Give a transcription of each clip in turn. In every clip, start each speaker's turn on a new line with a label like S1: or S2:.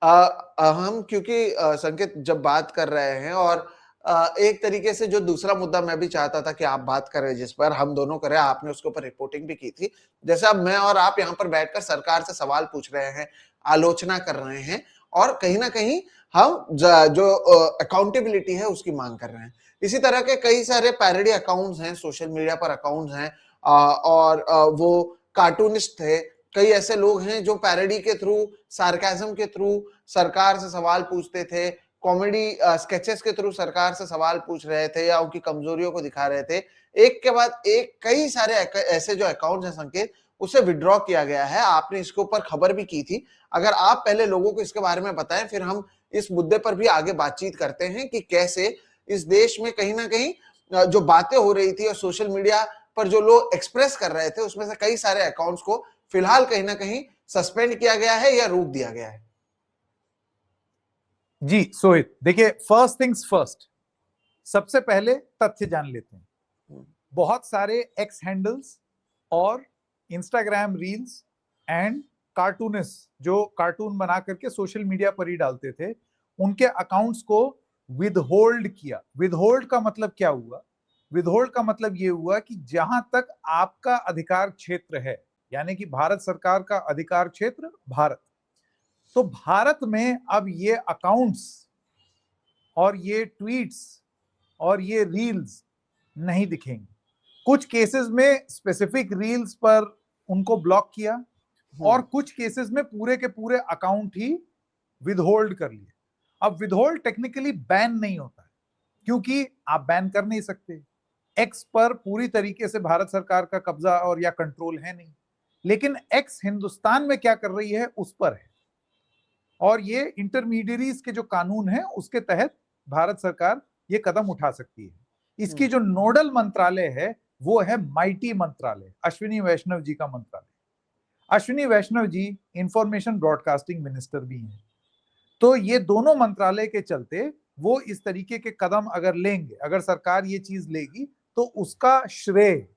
S1: हम क्योंकि संकेत जब बात कर रहे हैं और एक तरीके से जो दूसरा मुद्दा मैं भी चाहता था कि आप बात करें जिस पर हम दोनों करें, आपने उसके ऊपर रिपोर्टिंग भी की थी। जैसे अब मैं और आप यहाँ पर बैठकर सरकार से सवाल पूछ रहे हैं, आलोचना कर रहे हैं और कहीं न कहीं हम जो अकाउंटेबिलिटी है उसकी मांग कर रहे हैं। इसी तरह के कई सारे पैरोडी अकाउंट्स हैं, सोशल मीडिया पर अकाउंट्स हैं और वो कार्टूनिस्ट थे। कई ऐसे लोग हैं जो पैरोडी के थ्रू, सार्काज़्म के थ्रू सरकार से सवाल पूछते थे, कॉमेडी स्केचेस के थ्रू सरकार से सवाल पूछ रहे थे या उनकी कमजोरियों को दिखा रहे थे। एक के बाद एक कई सारे ऐसे जो अकाउंट्स हैं संकेत, उसे विथड्रॉ किया गया है। आपने इसके ऊपर खबर भी की थी। अगर आप पहले लोगों को इसके बारे में बताएं, फिर हम इस मुद्दे पर भी आगे बातचीत करते हैं कि कैसे इस देश में कहीं ना कहीं जो बातें हो रही थी और सोशल मीडिया पर जो लोग एक्सप्रेस कर रहे थे, उसमें से कई सारे अकाउंट्स को फिलहाल कहीं ना कहीं सस्पेंड किया गया है या रोक दिया गया है।
S2: जी सोहित, देखिए, फर्स्ट थिंग्स फर्स्ट, सबसे पहले तथ्य जान लेते हैं। बहुत सारे एक्स हैंडल्स और इंस्टाग्राम रील्स एंड कार्टूनिस्ट जो कार्टून बना करके सोशल मीडिया पर ही डालते थे, उनके अकाउंट्स को विदहोल्ड किया। विदहोल्ड का मतलब क्या हुआ? विदहोल्ड का मतलब ये हुआ कि जहां तक आपका अधिकार क्षेत्र है, यानी कि भारत सरकार का अधिकार क्षेत्र भारत, तो भारत में अब ये अकाउंट्स और ये ट्वीट्स और ये रील्स नहीं दिखेंगे। कुछ केसेस में स्पेसिफिक रील्स पर उनको ब्लॉक किया और कुछ केसेस में पूरे के पूरे अकाउंट ही विदहोल्ड कर लिए। अब विदहोल्ड टेक्निकली बैन नहीं होता है, क्योंकि आप बैन कर नहीं सकते। एक्स पर पूरी तरीके से भारत सरकार का कब्जा और या कंट्रोल है नहीं, लेकिन एक्स हिंदुस्तान में क्या कर रही है उस पर है, और ये इंटरमीडियरीज के जो कानून है उसके तहत भारत सरकार ये कदम उठा सकती है। इसकी जो नोडल मंत्रालय है वो है माइटी मंत्रालय, अश्विनी वैष्णव जी का मंत्रालय। अश्विनी वैष्णव जी इंफॉर्मेशन ब्रॉडकास्टिंग मिनिस्टर भी हैं। तो ये दोनों मंत्रालय के चलते वो इस तरीके के कदम अगर लेंगे, अगर सरकार ये चीज लेगी, तो उसका श्रेय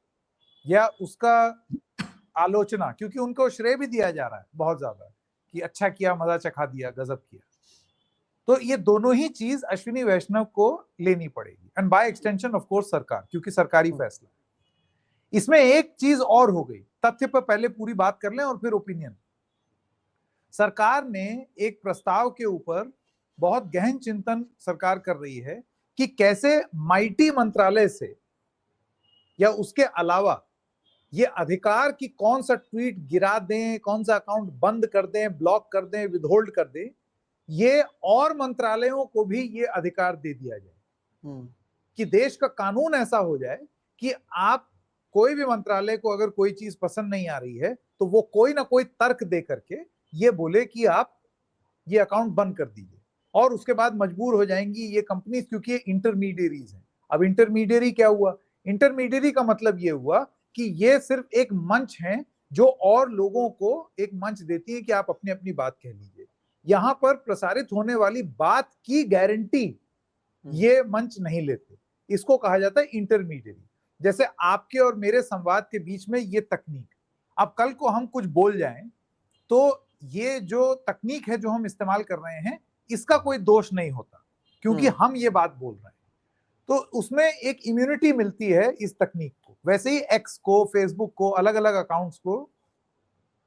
S2: या उसका आलोचना, क्योंकि उनको श्रेय भी दिया जा रहा है बहुत ज्यादा कि अच्छा किया, मजा चखा दिया, गजब किया, तो ये दोनों ही चीज अश्विनी वैष्णव को लेनी पड़ेगी, and by extension of course सरकार, क्योंकि सरकारी फैसला। इसमें एक चीज और हो गई, तथ्य पर पहले पूरी बात कर लें और फिर ओपिनियन। सरकार ने एक प्रस्ताव के ऊपर बहुत गहन चिंतन सरकार कर रही है कि कैसे माइटी मंत्रालय से या उसके अलावा ये अधिकार कि कौन सा ट्वीट गिरा दें, कौन सा अकाउंट बंद कर दें, ब्लॉक कर दें, विदहोल्ड कर दें, ये और मंत्रालयों को भी ये अधिकार दे दिया जाए कि देश का कानून ऐसा हो जाए कि आप कोई भी मंत्रालय को अगर कोई चीज पसंद नहीं आ रही है तो वो कोई ना कोई तर्क दे करके ये बोले कि आप ये अकाउंट बंद कर दीजिए, और उसके बाद मजबूर हो जाएंगी ये कंपनी, क्योंकि ये इंटरमीडियरीज हैं। अब इंटरमीडियरी क्या हुआ? इंटरमीडियरी का मतलब ये हुआ कि ये सिर्फ एक मंच है जो और लोगों को एक मंच देती है कि आप अपनी अपनी बात कह लीजिए। यहां पर प्रसारित होने वाली बात की गारंटी ये मंच नहीं लेते। इसको कहा जाता है इंटरमीडियरी। जैसे आपके और मेरे संवाद के बीच में ये तकनीक, अब कल को हम कुछ बोल जाएं तो ये जो तकनीक है जो हम इस्तेमाल कर रहे हैं, इसका कोई दोष नहीं होता, क्योंकि हम ये बात बोल रहे हैं, तो उसमें एक इम्यूनिटी मिलती है इस तकनीक को। वैसे ही एक्स को, फेसबुक को, अलग अलग अकाउंट्स को,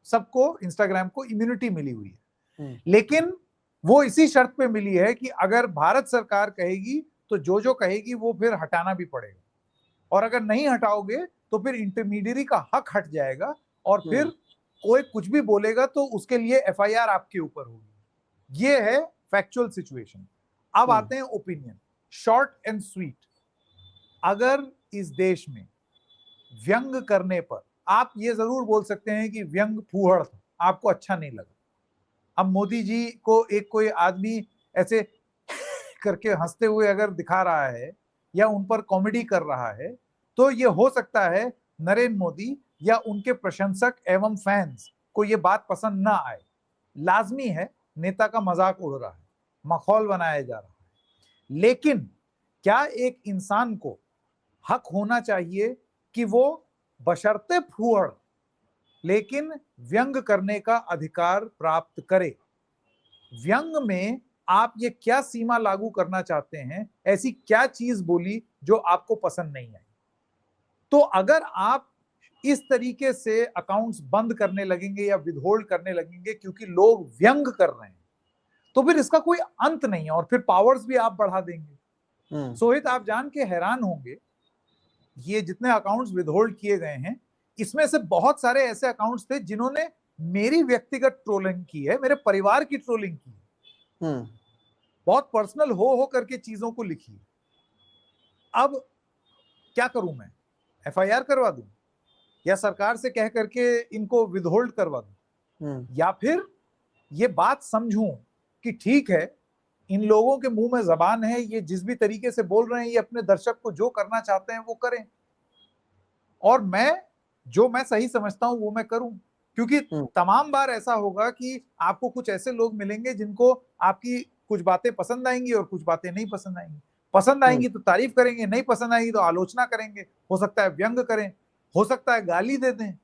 S2: सबको, इंस्टाग्राम को इम्यूनिटी मिली हुई है, लेकिन वो इसी शर्त पे मिली है कि अगर भारत सरकार कहेगी तो जो कहेगी वो फिर हटाना भी पड़ेगा, और अगर नहीं हटाओगे तो फिर इंटरमीडियरी का हक हट जाएगा, और फिर कोई कुछ भी बोलेगा तो उसके लिए एफआईआर आपके ऊपर होगी। ये है फैक्चुअल सिचुएशन। अब आते हैं ओपिनियन, शॉर्ट एंड स्वीट। अगर इस देश में व्यंग करने पर, आप ये जरूर बोल सकते हैं कि व्यंग फूहड़ था, आपको अच्छा नहीं लगा। अब मोदी जी को एक कोई आदमी ऐसे करके हंसते हुए अगर दिखा रहा है या उन पर कॉमेडी कर रहा है, तो ये हो सकता है नरेंद्र मोदी या उनके प्रशंसक एवं फैंस को ये बात पसंद ना आए। लाजमी है, नेता का मजाक उड़ रहा है, मखौल बनाया जा रहा है, लेकिन क्या एक इंसान को हक होना चाहिए कि वो बशर्ते फूहड़ लेकिन व्यंग करने का अधिकार प्राप्त करे? व्यंग में आप ये क्या सीमा लागू करना चाहते हैं, ऐसी क्या चीज बोली जो आपको पसंद नहीं आई। तो अगर आप इस तरीके से अकाउंट्स बंद करने लगेंगे या विदहोल्ड करने लगेंगे क्योंकि लोग व्यंग कर रहे हैं, तो फिर इसका कोई अंत नहीं है और फिर पावर्स भी आप बढ़ा देंगे। सोहित, आप जान के हैरान होंगे, ये जितने अकाउंट्स विदहोल्ड किए गए हैं, इसमें से बहुत सारे ऐसे अकाउंट्स थे जिन्होंने मेरी व्यक्तिगत ट्रोलिंग की है, मेरे परिवार की ट्रोलिंग की है, बहुत पर्सनल हो करके चीजों को लिखी। अब क्या करूं मैं? एफआईआर करवा दूं, या सरकार से कह करके इनको विदहोल्ड करवा दूं, या फिर ये बात समझूं कि ठीक है, इन लोगों के मुंह में जबान है, ये जिस भी तरीके से बोल रहे हैं, ये अपने दर्शक को जो करना चाहते हैं वो करें, और मैं सही समझता हूं वो मैं करूं। क्योंकि तमाम बार ऐसा होगा कि आपको कुछ ऐसे लोग मिलेंगे जिनको आपकी कुछ बातें पसंद आएंगी और कुछ बातें नहीं पसंद आएंगी। पसंद आएंगी तो तारीफ करेंगे, नहीं पसंद आएंगी तो आलोचना करेंगे, हो सकता है व्यंग करें, हो सकता है गाली दे दें।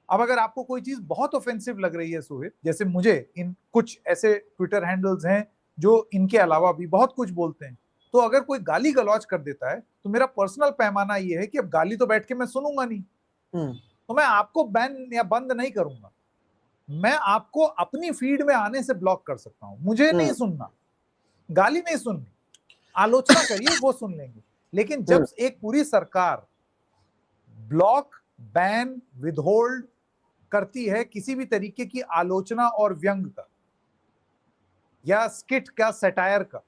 S2: अब अगर आपको कोई चीज बहुत ऑफेंसिव लग रही है सोहित, जैसे मुझे इन कुछ ऐसे ट्विटर हैंडल्स हैं जो इनके अलावा भी बहुत कुछ बोलते हैं, तो अगर कोई गाली गलौज कर देता है तो मेरा पर्सनल पैमाना ये है कि अब गाली तो बैठ के मैं सुनूंगा नहीं, तो मैं आपको बैन या बंद नहीं करूंगा, मैं आपको अपनी फीड में आने से ब्लॉक कर सकता हूं। मुझे नहीं सुनना, गाली नहीं सुननी, आलोचना करिए वो सुन लेंगे। लेकिन जब एक पूरी सरकार ब्लॉक, बैन, विदहोल्ड करती है किसी भी तरीके की आलोचना और व्यंग का या स्किट का, सटायर का,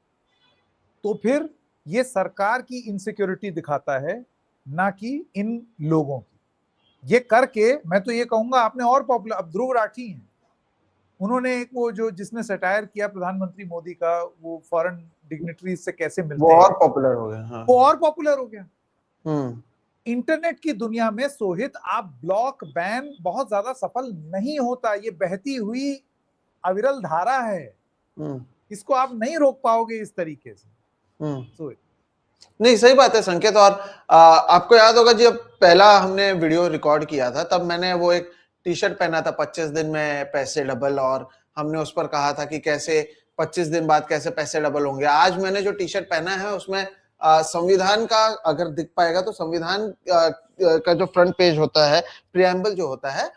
S2: तो फिर ये सरकार की इनसिक्योरिटी दिखाता है, ना कि इन लोगों की। ये करके मैं तो ये कहूंगा आपने और पॉपुलर, अब ध्रुव राठी हैं, उन्होंने एक वो जो जिसने सटायर किया प्रधानमंत्री मोदी का, वो फॉरेन डिग्निटरीज से कैसे मिलते हैं,
S1: वो और पॉपुलर हो गया। हाँ।
S2: वो और पॉपुलर हो गया। इंटरनेट की दुनिया में सोहित, आप ब्लॉक, बैन बहुत ज्यादा सफल नहीं होता, ये बहती हुई अविरल धारा है, इसको आप नहीं रोक पाओगे इस तरीके से। सोहित,
S1: नहीं, सही बात है संकेत। और आपको याद होगा जब पहला हमने वीडियो रिकॉर्ड किया था, तब मैंने वो एक टी शर्ट पहना था 25 दिन में पैसे डबल, और हमने उस पर कहा था कि कैसे 25 दिन बाद कैसे पैसे डबल होंगे। आज मैंने जो टी शर्ट पहना है उसमें संविधान का, अगर दिख पाएगा तो संविधान का जो फ्रंट पेज होता है, प्रियम्बल जो होता है,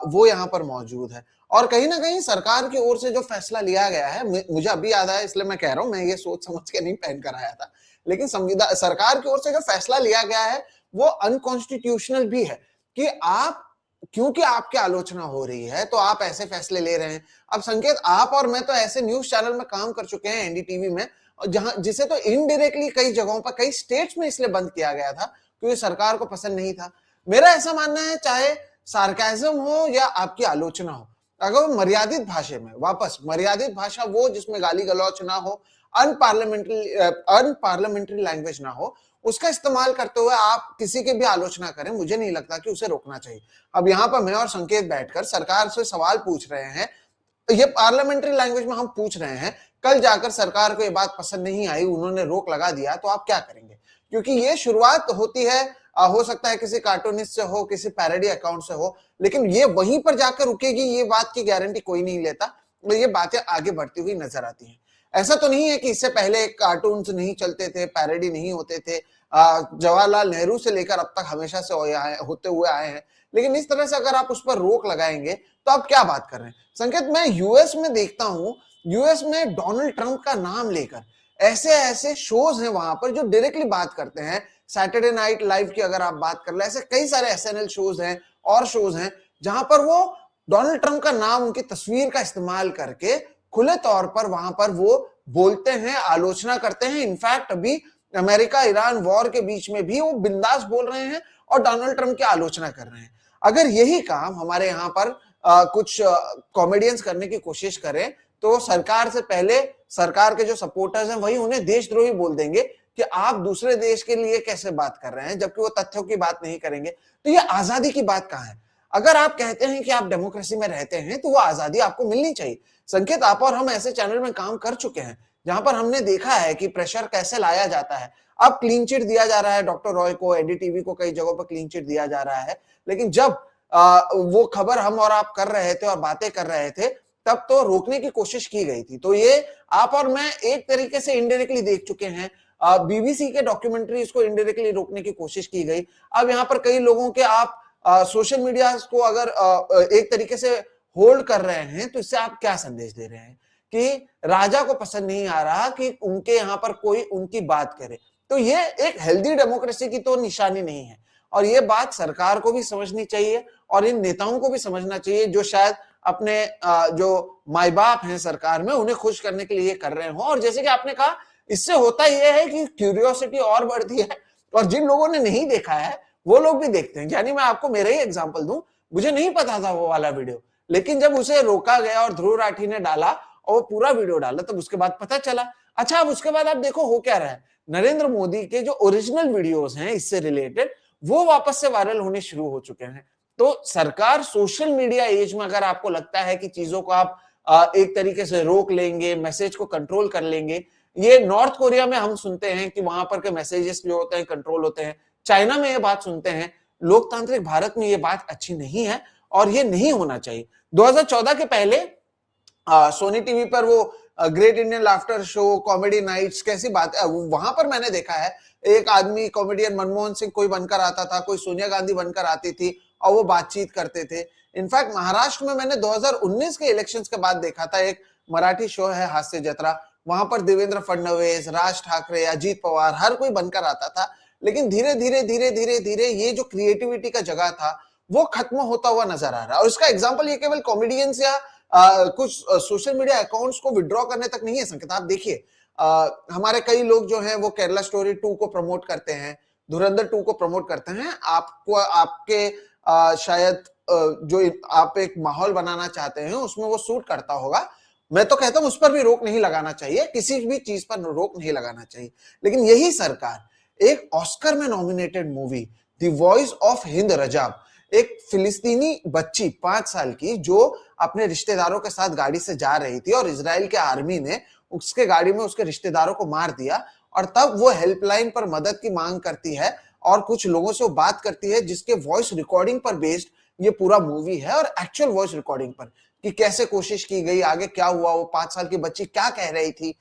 S1: वो यहाँ पर मौजूद है। और कहीं ना कहीं सरकार की ओर से जो फैसला लिया गया है, मुझे अभी याद आया, इसलिए मैं कह रहा हूं, मैं ये सोच समझ के नहीं पहन कर आया था, लेकिन संविधान, सरकार की ओर से जो फैसला लिया गया है वो अनकॉन्स्टिट्यूशनल भी है कि आप, क्योंकि आपकी आलोचना हो रही है तो आप ऐसे फैसले ले रहे हैं। अब संकेत, आप और मैं तो ऐसे न्यूज चैनल में काम कर चुके हैं, एनडीटीवी में, जहां जिसे तो इनडायरेक्टली कई जगहों पर, कई स्टेट्स में इसलिए बंद किया गया था क्योंकि सरकार को पसंद नहीं था। मेरा ऐसा मानना है, चाहे सार्केज्म हो या आपकी आलोचना हो, अगर वो मर्यादित भाषा में, वापस मर्यादित भाषा वो जिसमें गाली गलौच ना हो, अनपार्लियामेंट्री लैंग्वेज ना हो, उसका इस्तेमाल करते हुए आप किसी की भी आलोचना करें, मुझे नहीं लगता कि उसे रोकना चाहिए। अब यहाँ पर मैं और संकेत बैठकर सरकार से सवाल पूछ रहे हैं, ये पार्लियामेंट्री लैंग्वेज में हम पूछ रहे हैं, कल जाकर सरकार को ये बात पसंद नहीं आई, उन्होंने रोक लगा दिया, तो आप क्या करेंगे? क्योंकि ये शुरुआत होती है, हो सकता है किसी कार्टूनिस्ट से हो, किसी पैरोडी अकाउंट से हो, लेकिन ये वहीं पर जाकर रुकेगी, ये बात की गारंटी कोई नहीं लेता, तो ये बातें आगे बढ़ती हुई नजर आती हैं। ऐसा तो नहीं है कि इससे पहले कार्टून्स नहीं चलते थे, पैरोडी नहीं होते थे, जवाहरलाल नेहरू से लेकर अब तक हमेशा से होते हुए आए हैं, लेकिन इस तरह से अगर आप उस पर रोक लगाएंगे तो आप क्या बात कर रहे हैं? संकेत, मैं यूएस में देखता हूं, यूएस में डोनाल्ड ट्रंप का नाम लेकर ऐसे ऐसे शोज हैं वहां पर जो डायरेक्टली बात करते हैं। सैटरडे नाइट लाइव की अगर आप बात कर ले, ऐसे कई सारे एसएनएल शोज हैं और शोज हैं जहां पर वो डोनाल्ड ट्रंप का नाम, उनकी तस्वीर का इस्तेमाल करके खुले तौर पर वहां पर वो बोलते हैं, आलोचना करते हैं। इनफैक्ट अभी अमेरिका ईरान वॉर के बीच में भी वो बिंदास बोल रहे हैं और डोनाल्ड ट्रंप की आलोचना कर रहे हैं। अगर यही काम हमारे यहाँ पर कुछ कॉमेडियंस करने की कोशिश करें, तो सरकार से पहले सरकार के जो सपोर्टर्स हैं वही उन्हें देशद्रोही बोल देंगे कि आप दूसरे देश के लिए कैसे बात कर रहे हैं, जबकि वो तथ्यों की बात नहीं करेंगे। तो ये आजादी की बात कहाँ है? अगर आप कहते हैं कि आप डेमोक्रेसी में रहते हैं तो वो आजादी आपको मिलनी चाहिए। संकेत, आप और हम ऐसे चैनल में काम कर चुके हैं जहां पर हमने देखा है कि प्रेशर कैसे लाया जाता है। अब क्लीन चिट दिया जा रहा है डॉक्टर रॉय को, एनडीटीवी को कई जगहों पर क्लीन चिट दिया जा रहा है, लेकिन जब वो खबर हम और आप कर रहे थे और बातें कर रहे थे, तब तो रोकने की कोशिश की गई थी। तो ये आप और मैं एक तरीके से इनडायरेक्टली देख चुके हैं। बीबीसी के डॉक्यूमेंट्री इसको इनडायरेक्टली रोकने की कोशिश की गई। अब यहाँ पर कई लोगों के आप सोशल मीडिया को अगर एक तरीके से होल्ड कर रहे हैं, तो इससे आप क्या संदेश दे रहे हैं कि राजा को पसंद नहीं आ रहा कि उनके यहाँ पर कोई उनकी बात करे। तो ये एक हेल्दी डेमोक्रेसी की तो निशानी नहीं है, और ये बात सरकार को भी समझनी चाहिए और इन नेताओं को भी समझना चाहिए, जो शायद अपने जो माई बाप हैं सरकार में, उन्हें खुश करने के लिए कर रहे हो। और जैसे कि आपने कहा, इससे होता यह है कि क्यूरियोसिटी और बढ़ती है, और जिन लोगों ने नहीं देखा है वो लोग भी देखते हैं। यानी मैं आपको मेरा ही एग्जांपल दूं, मुझे नहीं पता था वो वाला वीडियो, लेकिन जब उसे रोका गया और ध्रुव राठी ने डाला और वो पूरा वीडियो डाला, तब उसके बाद पता चला। अच्छा, अब उसके बाद आप देखो हो क्या रहा है, नरेंद्र मोदी के जो ओरिजिनल वीडियोस हैं इससे रिलेटेड, वो वापस से वायरल होने शुरू हो चुके हैं। तो सरकार सोशल मीडिया एज में अगर आपको लगता है कि चीजों को आप एक तरीके से रोक लेंगे, मैसेज को कंट्रोल कर लेंगे, ये नॉर्थ कोरिया में हम सुनते हैं कि वहां पर के मैसेजेस जो होते हैं कंट्रोल होते हैं, चाइना में ये बात सुनते हैं, लोकतांत्रिक भारत में ये बात अच्छी नहीं है और ये नहीं होना चाहिए। 2014 के पहले सोनी टीवी पर वो great Indian laughter show, comedy nights, कैसी बात है, वहां पर मैंने देखा है एक आदमी कॉमेडियन मनमोहन सिंह कोई बनकर आता था, कोई सोनिया गांधी बनकर आती थी और वो बातचीत करते थे। इनफैक्ट महाराष्ट्र में मैंने 2019 के इलेक्शंस के बाद देखा था, एक मराठी शो है हास्य जत्रा, वहां पर देवेंद्र फडणवीस, राज ठाकरे, अजीत पवार, हर कोई बनकर आता था। लेकिन धीरे धीरे धीरे धीरे धीरे ये जो क्रिएटिविटी का जगह था वो खत्म होता हुआ नजर आ रहा है। और इसका एग्जाम्पल ये केवल कॉमेडियंस या कुछ सोशल मीडिया अकाउंट्स को विड्रॉ करने तक नहीं है संकेत। आप देखिए, हमारे कई लोग जो हैं वो केरला स्टोरी 2 को प्रमोट करते हैं, धुरंधर 2 को प्रमोट करते हैं। आपको आपके शायद जो आप एक माहौल बनाना चाहते हैं उसमें वो सूट करता होगा। मैं तो कहता हूं उस पर भी रोक नहीं लगाना चाहिए, किसी भी चीज पर रोक नहीं लगाना चाहिए। लेकिन यही सरकार एक ऑस्कर में nominated movie the voice of Hind Rajab, एक फिलिस्तीनी बच्ची 5 साल की जो अपने रिश्तेदारों के साथ गाड़ी से जा रही थी और इजराइल के आर्मी ने उसके गाड़ी में उसके रिश्तेदारों को मार दिया, और तब वो हेल्पलाइन पर मदद की मांग करती है और कुछ लोगों से वो बात करती है जिसके वॉइस रिकॉर्डिंग पर बेस्ड ये पूरा मूवी है, और एक्चुअल वॉइस रिकॉर्डिंग पर कि कैसे कोशिश की गई, आगे क्या हुआ, वो 5 साल की बच्ची क्या कह रही थी।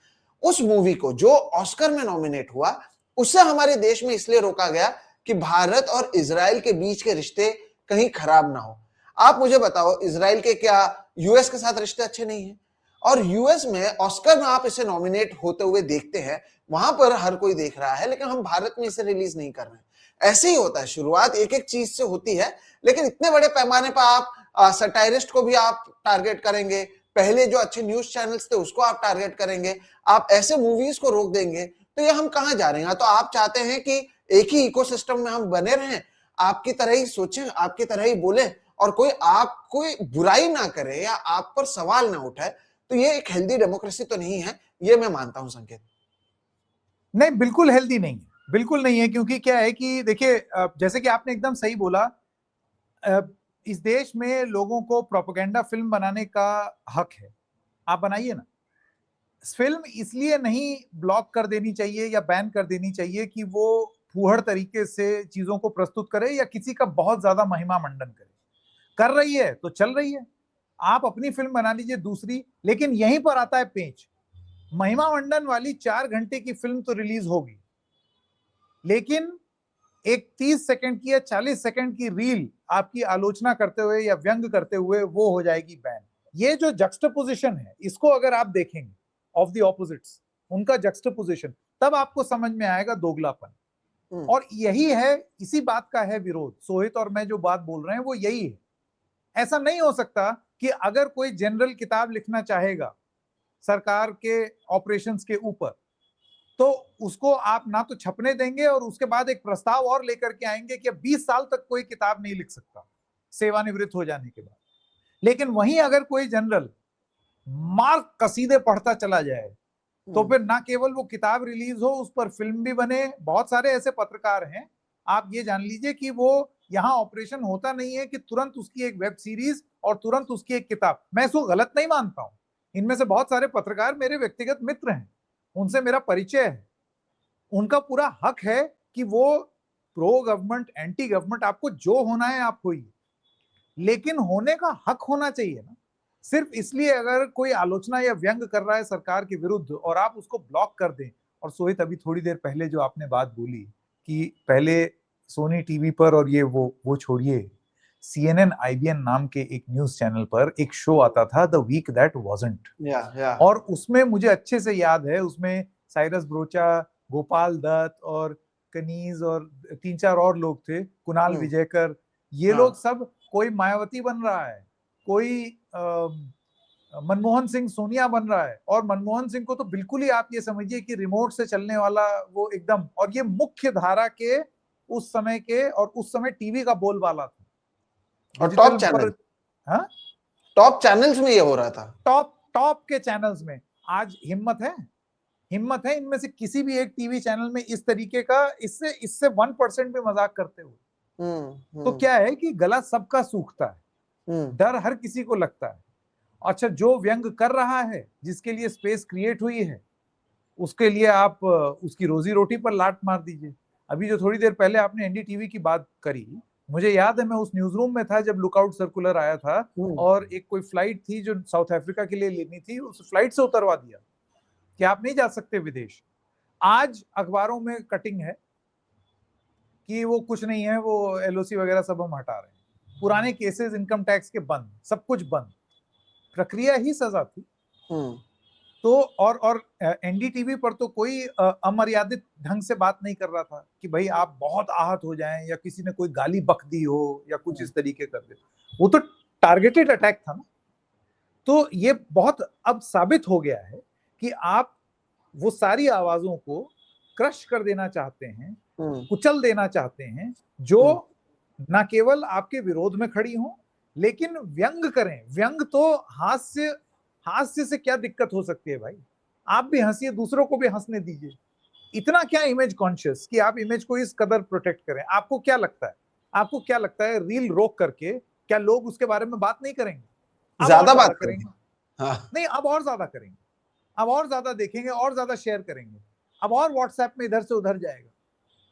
S1: उस मूवी को जो ऑस्कर में नॉमिनेट हुआ, उससे हमारे देश में इसलिए रोका गया कि भारत और इजराइल के बीच के रिश्ते कहीं खराब ना हो। आप मुझे बताओ, इजराइल के क्या यूएस के साथ रिश्ते अच्छे नहीं है? और यूएस में ऑस्कर में आप इसे नॉमिनेट होते हुए देखते हैं, वहां पर हर कोई देख रहा है, लेकिन हम भारत में इसे रिलीज नहीं कर रहे हैं। ऐसे ही होता है, शुरुआत एक एक चीज से होती है, लेकिन इतने बड़े पैमाने पर आप सटायरिस्ट को भी आप टारगेट करेंगे, पहले जो अच्छे न्यूज चैनल्स थे उसको आप टारगेट करेंगे, आप ऐसे मूवीज को रोक देंगे, तो ये हम कहां जा रहे हैं? तो आप चाहते हैं कि एक ही इकोसिस्टम में हम बने रहें, आपकी तरह ही सोचें, आपकी तरह ही बोले, और कोई आप कोई बुराई ना करे या आप पर सवाल ना उठाए, तो ये एक हेल्दी डेमोक्रेसी तो नहीं है, ये मैं मानता हूं संकेत।
S2: नहीं, बिल्कुल हेल्दी नहीं है, बिल्कुल नहीं है। क्योंकि क्या है कि देखिए, जैसे कि आपने एकदम सही बोला, इस देश में लोगों को प्रोपेगेंडा फिल्म बनाने का हक है, आप बनाइए ना। फिल्म इसलिए नहीं ब्लॉक कर देनी चाहिए या बैन कर देनी चाहिए कि वो फूहड़ तरीके से चीजों को प्रस्तुत करे या किसी का बहुत ज्यादा महिमा मंडन करे। कर रही है तो चल रही है, आप अपनी फिल्म बना लीजिए दूसरी। लेकिन यहीं पर आता है पेंच, महिमा मंडन वाली 4 घंटे की फिल्म तो रिलीज होगी, लेकिन एक 30 सेकंड की या 40 सेकंड की रील आपकी आलोचना करते हुए या व्यंग करते हुए वो हो जाएगी बैन। ये जो जक्स्टपोजिशन है, इसको अगर आप देखेंगे ऑफ द ऑपोजिट्स, उनका जक्स्टपोजिशन, तब आपको समझ में आएगा दोगलापन। और यही है, इसी बात का है विरोध। सोहित और मैं जो बात बोल रहे हैं वो यही है। ऐसा नहीं हो सकता कि अगर कोई जनरल किताब लिखना चाहेगा सरकार के ऑपरेशंस के ऊपर, तो उसको आप ना तो छपने देंगे और उसके बाद एक प्रस्ताव और लेकर के आएंगे कि 20 साल तक कोई किताब नहीं लिख सकता सेवानिवृत्त हो जाने के बाद। लेकिन वहीं अगर कोई जनरल मार्क कसीदे पढ़ता चला जाए, तो फिर ना केवल वो किताब रिलीज हो, उस पर फिल्म भी बने। बहुत सारे ऐसे पत्रकार हैं, आप ये जान लीजिए कि वो यहाँ ऑपरेशन होता नहीं है कि तुरंत उसकी एक वेब सीरीज और तुरंत उसकी एक किताब। मैं इसको गलत नहीं मानता हूं, इनमें से बहुत सारे पत्रकार मेरे व्यक्तिगत मित्र हैं, उनसे मेरा परिचय है, उनका पूरा हक है कि वो प्रो गवर्नमेंट एंटी गवर्नमेंट, आपको जो होना है आप होइए, लेकिन होने का हक होना चाहिए ना। सिर्फ इसलिए अगर कोई आलोचना या व्यंग कर रहा है सरकार के विरुद्ध और आप उसको ब्लॉक कर दें। और सोहित, अभी थोड़ी देर पहले जो आपने बात बोली कि पहले सोनी टीवी पर, और ये वो छोड़िए, CNN IBN नाम के एक न्यूज चैनल पर एक शो आता था, द वीक दैट वाज़न्ट। और उसमें मुझे अच्छे से याद है, उसमें साइरस ब्रोचा, गोपाल दत्त और कनीज और 3-4 और लोग थे, कुणाल विजयकर, ये लोग सब, कोई मायावती बन रहा है, कोई मनमोहन सिंह सोनिया बन रहा है। और मनमोहन सिंह को तो बिल्कुल ही आप ये समझिए कि रिमोट से चलने वाला वो एकदम, और ये मुख्य धारा के उस समय के, और उस समय टीवी का बोलबाला था,
S1: और टॉप चैनल,
S2: हाँ,
S1: टॉप चैनल्स में ये हो रहा था,
S2: टॉप के चैनल्स में। आज हिम्मत है इनमें से किसी भी एक टीवी चैनल में इस तरीके का, इससे 1% भी मजाक करते हुए। तो क्या है कि गला सबका सूखता है, डर हर किसी को लगता है। अच्छा, जो व्यंग कर रहा है, जिसके लिए स्पेस क्रिएट हुई है, उसके लिए आप उसकी रोजी रोटी पर लात मार दीजिए। अभी जो थोड़ी देर पहले आपने NDTV की बात करी, मुझे याद है मैं उस न्यूज रूम में था जब लुकआउट सर्कुलर आया था, और एक कोई फ्लाइट थी जो साउथ अफ्रीका के लिए लेनी थी, उस फ्लाइट से उतरवा दिया कि आप नहीं जा सकते विदेश। आज अखबारों में कटिंग है कि वो कुछ नहीं है, वो LOC वगैरह सब हम हटा रहे हैं, पुराने केसेस इनकम टैक्स के बंद, सब कुछ बंद, प्रक्रिया ही सजा थी। तो और NDTV पर तो कोई अमर्यादित ढंग से बात नहीं कर रहा था कि भाई आप बहुत आहत हो जाएं, या किसी ने कोई गाली बक दी हो या कुछ इस तरीके कर दे, वो तो टारगेटेड अटैक था ना। तो ये बहुत अब साबित हो गया है कि आप वो सारी आवाजों को क्रश कर देना चाहते हैं, कुचल देना चाहते हैं, जो ना केवल आपके विरोध में खड़ी हों, लेकिन व्यंग करें। व्यंग तो हास्य से क्या दिक्कत हो सकती है भाई, आप भी हंसिए, दूसरों को भी हंसने दीजिए। इतना क्या इमेज कॉन्शियस कि आप इमेज को इस कदर प्रोटेक्ट करें? आपको क्या लगता है रील रोक करके क्या लोग उसके बारे में बात नहीं करेंगे?
S1: ज्यादा बात करेंगे। हाँ।
S2: नहीं, अब और ज्यादा करेंगे, अब और ज्यादा देखेंगे, और ज्यादा शेयर करेंगे, अब और व्हाट्सएप में इधर से उधर जाएगा।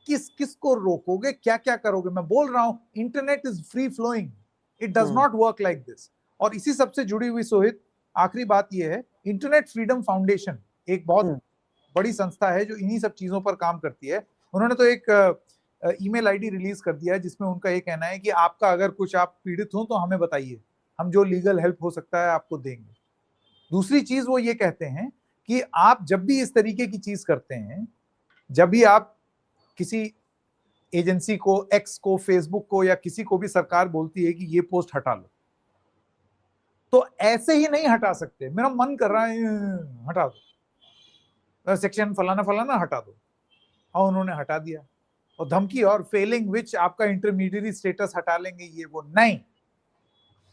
S2: किस को रोकोगे? क्या क्या करोगे? मैं बोल रहा हूं, internet is free flowing, it does not work like this. और इसी सबसे जुड़ी हुई सोहित आखिरी बात यह है, इंटरनेट फ्रीडम फाउंडेशन एक बहुत बड़ी संस्था है जो इन्हीं सब चीजों पर काम करती है। उन्होंने तो एक ईमेल आईडी रिलीज कर दिया है जिसमें उनका ये कहना है कि आपका अगर कुछ आप पीड़ित हो तो हमें बताइए, हम जो लीगल हेल्प हो सकता है आपको देंगे। दूसरी चीज वो ये कहते हैं कि आप जब भी इस तरीके की चीज करते हैं, जब भी आप किसी एजेंसी को, एक्स को, फेसबुक को, या किसी को भी सरकार बोलती है कि ये पोस्ट हटा लो, तो ऐसे ही नहीं हटा सकते। मेरा मन कर रहा है हटा दो, सेक्शन फलाना फलाना हटा दो, और उन्होंने हटा दिया, और धमकी और फेलिंग विच आपका इंटरमीडिएट स्टेटस हटा लेंगे, ये वो नहीं।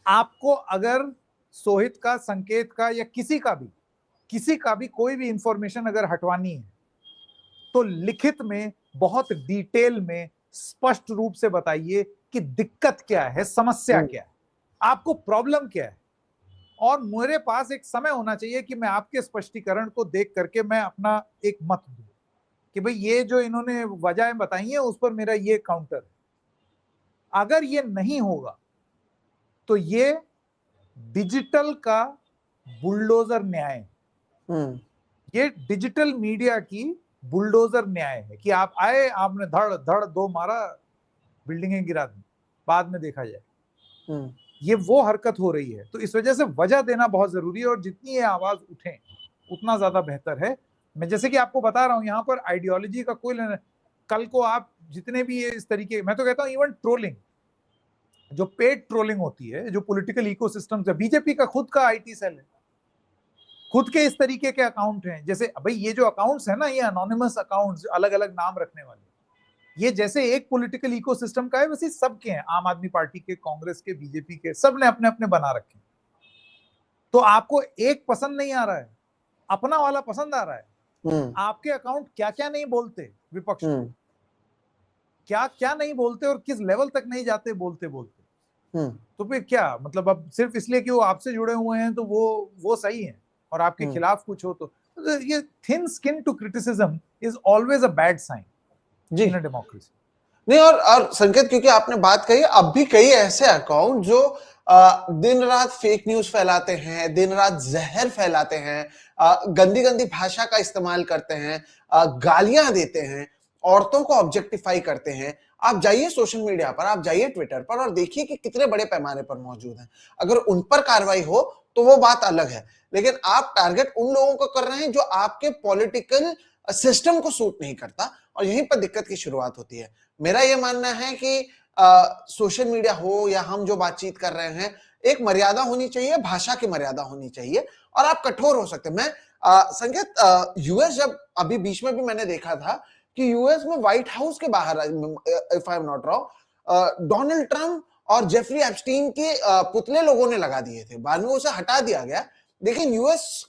S2: आपको अगर सोहित का, संकेत का, या किसी का भी कोई भी इंफॉर्मेशन अगर हटवानी है तो लिखित में, बहुत डिटेल में, स्पष्ट रूप से बताइए कि दिक्कत क्या है, समस्या क्या है, आपको प्रॉब्लम क्या है। और मेरे पास एक समय होना चाहिए कि मैं आपके स्पष्टीकरण को देख करके मैं अपना एक मत दूं कि भाई ये जो इन्होंने वजहें बताई हैं उस पर मेरा ये काउंटर है। अगर ये नहीं होगा तो ये डिजिटल का बुलडोजर न्याय, ये डिजिटल मीडिया की बुलडोजर न्याय है कि आप आए, आपने धड़ धड़ दो मारा, बिल्डिंगें गिरा दी, बाद में देखा जाए। ये वो हरकत हो रही है। तो इस वजह से वजह देना बहुत जरूरी है, और जितनी ये आवाज उठे उतना ज्यादा बेहतर है। मैं जैसे कि आपको बता रहा हूं, यहाँ पर आइडियोलॉजी का कोई लेना, कल को आप जितने भी ये इस तरीके, मैं तो कहता हूं इवन ट्रोलिंग, जो पेड ट्रोलिंग होती है, जो पॉलिटिकल इकोसिस्टम है, बीजेपी का खुद का IT सेल है, खुद के इस तरीके के अकाउंट हैं। जैसे भाई ये जो अकाउंट्स है ना, ये अनोनिमस अकाउंट्स, अलग अलग नाम रखने वाले, ये जैसे एक पॉलिटिकल इकोसिस्टम का है, वैसे सबके हैं, आम आदमी पार्टी के, कांग्रेस के, बीजेपी के, सब ने अपने अपने बना रखे। तो आपको एक पसंद नहीं आ रहा है, अपना वाला पसंद आ रहा है। आपके अकाउंट क्या क्या नहीं बोलते विपक्ष को, क्या क्या नहीं बोलते, और किस लेवल तक नहीं जाते बोलते बोलते। तो फिर क्या मतलब, अब सिर्फ इसलिए कि वो आपसे जुड़े हुए हैं तो वो सही है, और आपके खिलाफ कुछ हो तो ये thin skin to criticism is always a bad sign in a democracy.
S1: नहीं, और संकेत, क्योंकि आपने बात कही, अब भी कई ऐसे अकाउंट जो दिन रात फेक न्यूज फैलाते हैं, दिन रात जहर फैलाते हैं, गंदी गंदी भाषा का इस्तेमाल करते हैं, गालियां देते हैं, औरतों को ऑब्जेक्टिफाई करते हैं। आप जाइए सोशल मीडिया पर, आप जाइए ट्विटर पर और देखिए कि कितने बड़े पैमाने पर मौजूद हैं। अगर उन पर कार्रवाई हो तो वो बात अलग है, लेकिन आप टारगेट उन लोगों को कर रहे हैं जो आपके पॉलिटिकल सिस्टम को सूट नहीं करता, और यहीं पर दिक्कत की शुरुआत होती है। मेरा यह मानना है कि सोशल मीडिया हो या हम जो बातचीत कर रहे हैं, एक मर्यादा होनी चाहिए, भाषा की मर्यादा होनी चाहिए, और आप कठोर हो सकते हैं। मैं संकेत, यूएस जब अभी बीच में भी मैंने देखा था कि यूएस में व्हाइट हाउस के बाहर, if I am not wrong, Donald Trump और जेफरी एप्स्टीन के पुतले लोगों ने लगा दिए थे, बाद में उसे हटा दिया गया। लेकिन यूएस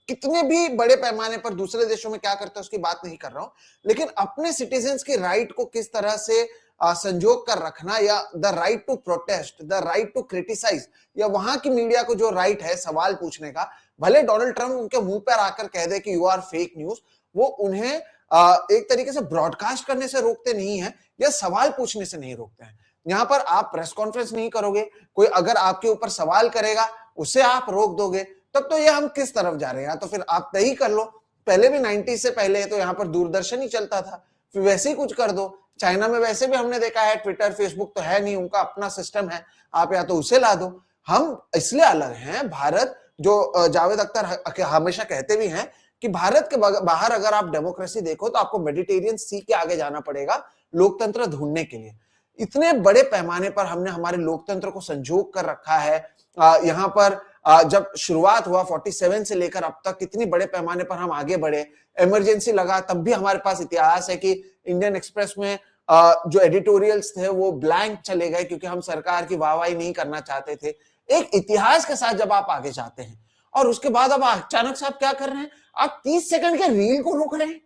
S1: कितने भी बड़े पैमाने पर दूसरे देशों में क्या करते हैं उसकी बात नहीं कर रहा हूं, लेकिन अपने सिटीजन्स की राइट को किस तरह से संजोग कर रखना, या the right to protest, the right to criticise, या वहां की मीडिया को जो राइट है सवाल पूछने का, भले डोनाल्ड ट्रंप उनके मुंह पर आकर कह दे कि यू आर फेक न्यूज, वो उन्हें एक तरीके से ब्रॉडकास्ट करने से रोकते नहीं है या सवाल पूछने से नहीं रोकते हैं। यहां पर आप प्रेस कॉन्फ्रेंस नहीं करोगे, कोई अगर आपके ऊपर सवाल करेगा उसे आप रोक दोगे, तब तो ये हम किस तरफ जा रहे हैं। तो फिर आप तय कर लो, पहले भी 90 से पहले तो यहाँ पर दूरदर्शन ही चलता था, फिर वैसे ही कुछ कर दो। चाइना में वैसे भी हमने देखा है, ट्विटर फेसबुक तो है नहीं, उनका अपना सिस्टम है, आप या तो उसे ला दो। हम इसलिए अलग हैं। भारत, जो जावेद अख्तर हमेशा कहते भी हैं कि भारत के बाहर अगर आप डेमोक्रेसी देखो तो आपको मेडिटेरियन सी के आगे जाना पड़ेगा लोकतंत्र ढूंढने के लिए। इतने बड़े पैमाने पर हमने हमारे लोकतंत्र को संजोग कर रखा है। यहाँ पर जब शुरुआत हुआ 47 से लेकर अब तक कितनी बड़े पैमाने पर हम आगे बढ़े। इमरजेंसी लगा तब भी हमारे पास इतिहास है कि इंडियन एक्सप्रेस में जो एडिटोरियल्स थे वो ब्लैंक चले गए क्योंकि हम सरकार की वाहवाही नहीं करना चाहते थे। एक इतिहास के साथ जब आप आगे जाते हैं और उसके बाद अब अचानक से आप क्या कर रहे हैं, आप 30 सेकंड के रील को रोक रहे हैं।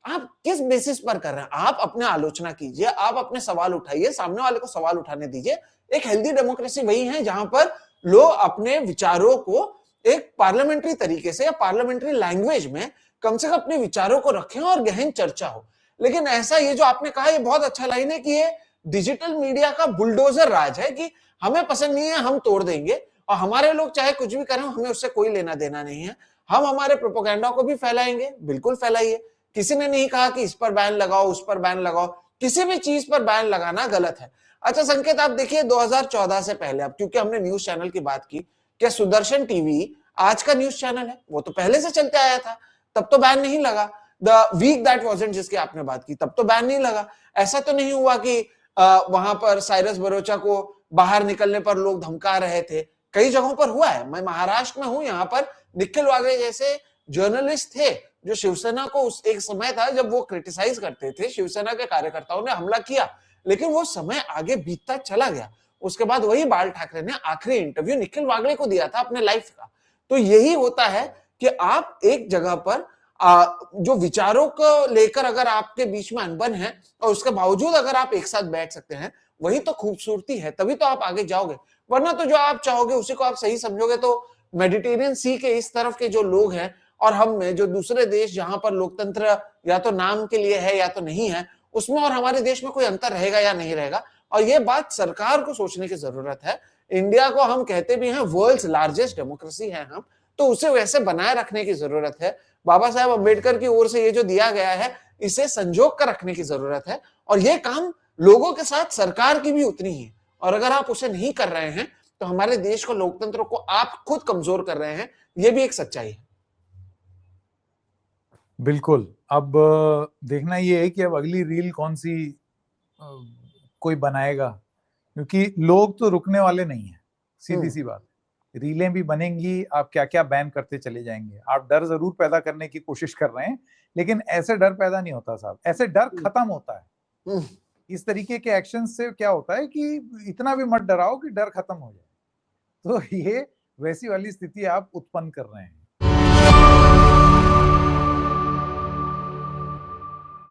S1: आप किस बेसिस पर कर रहे हैं? आप अपने आलोचना कीजिए, आप अपने सवाल उठाइए, सामने वाले को सवाल उठाने दीजिए। एक हेल्दी डेमोक्रेसी वही है जहां पर लोग अपने विचारों को एक पार्लियामेंट्री तरीके से या पार्लियामेंट्री लैंग्वेज में कम से कम अपने विचारों को रखें और गहन चर्चा हो। लेकिन ऐसा, ये जो आपने कहा, ये बहुत अच्छा लाइन है कि ये डिजिटल मीडिया का बुलडोजर राज है कि हमें पसंद नहीं है, हम तोड़ देंगे, और हमारे लोग चाहे कुछ भी करें, हमें उससे कोई लेना देना नहीं है। हम हमारे प्रोपेगेंडा को भी फैलाएंगे, बिल्कुल फैलाइए। किसी ने नहीं कहा कि इस पर बैन लगाओ, उस पर बैन लगाओ, किसी भी चीज पर बैन लगाना गलत है। अच्छा संकेत, आप देखिए 2014 से पहले, अब क्योंकि हमने न्यूज चैनल की बात की, क्या सुदर्शन टीवी आज का न्यूज चैनल है? वो तो पहले से चलते आया था, तब तो बैन नहीं लगा। द वीक दैट वाज़न्ट, जिसकी आपने बात की, तब तो बैन नहीं लगा। ऐसा तो नहीं हुआ कि वहां पर साइरस बरोचा को बाहर निकलने पर लोग धमका रहे थे। कई जगहों पर हुआ है। मैं महाराष्ट्र में हूं, यहाँ पर निखिल वागले जैसे जर्नलिस्ट थे जो शिवसेना को, उस एक समय था जब वो क्रिटिसाइज करते थे, शिवसेना के कार्यकर्ताओं ने हमला किया, लेकिन वो समय आगे बीतता चला गया। उसके बाद वही बाल ठाकरे ने आखिरी इंटरव्यू निखिल वागले को दिया था अपने लाइफ का। तो यही होता है कि आप एक जगह पर जो विचारों को लेकर अगर आपके बीच में अनबन है और उसके बावजूद अगर आप एक साथ बैठ सकते हैं, वही तो खूबसूरती है, तभी तो आप आगे जाओगे। वरना तो जो आप चाहोगे उसी को आप सही समझोगे। तो मेडिटेरियन सी के इस तरफ के जो लोग हैं और हम में, जो दूसरे देश जहां पर लोकतंत्र या तो नाम के लिए है या तो नहीं है, उसमें और हमारे देश में कोई अंतर रहेगा या नहीं रहेगा। और ये बात सरकार को सोचने की जरूरत है। इंडिया को हम कहते भी हैं वर्ल्ड्स लार्जेस्ट डेमोक्रेसी है हम, तो उसे वैसे बनाए रखने की जरूरत है। बाबा साहेब अम्बेडकर की ओर से ये जो दिया गया है, इसे संजोग कर रखने की जरूरत है। और ये काम लोगों के साथ सरकार की भी उतनी ही है। और अगर आप उसे नहीं कर रहे हैं तो हमारे देश को, लोकतंत्र को आप खुद कमजोर कर रहे हैं। ये भी एक सच्चाई है।
S2: बिल्कुल। अब देखना ये है कि अब अगली रील कौन सी कोई बनाएगा, क्योंकि लोग तो रुकने वाले नहीं है। सीधी सी बात, रीलें भी बनेंगी, आप क्या क्या बैन करते चले जाएंगे। आप डर जरूर पैदा करने की कोशिश कर रहे हैं, लेकिन ऐसे डर पैदा नहीं होता साहब, ऐसे डर खत्म होता है। इस तरीके के एक्शन से क्या होता है कि इतना भी मत डराओ कि डर खत्म हो जाए। तो ये वैसी वाली स्थिति आप उत्पन्न कर रहे हैं।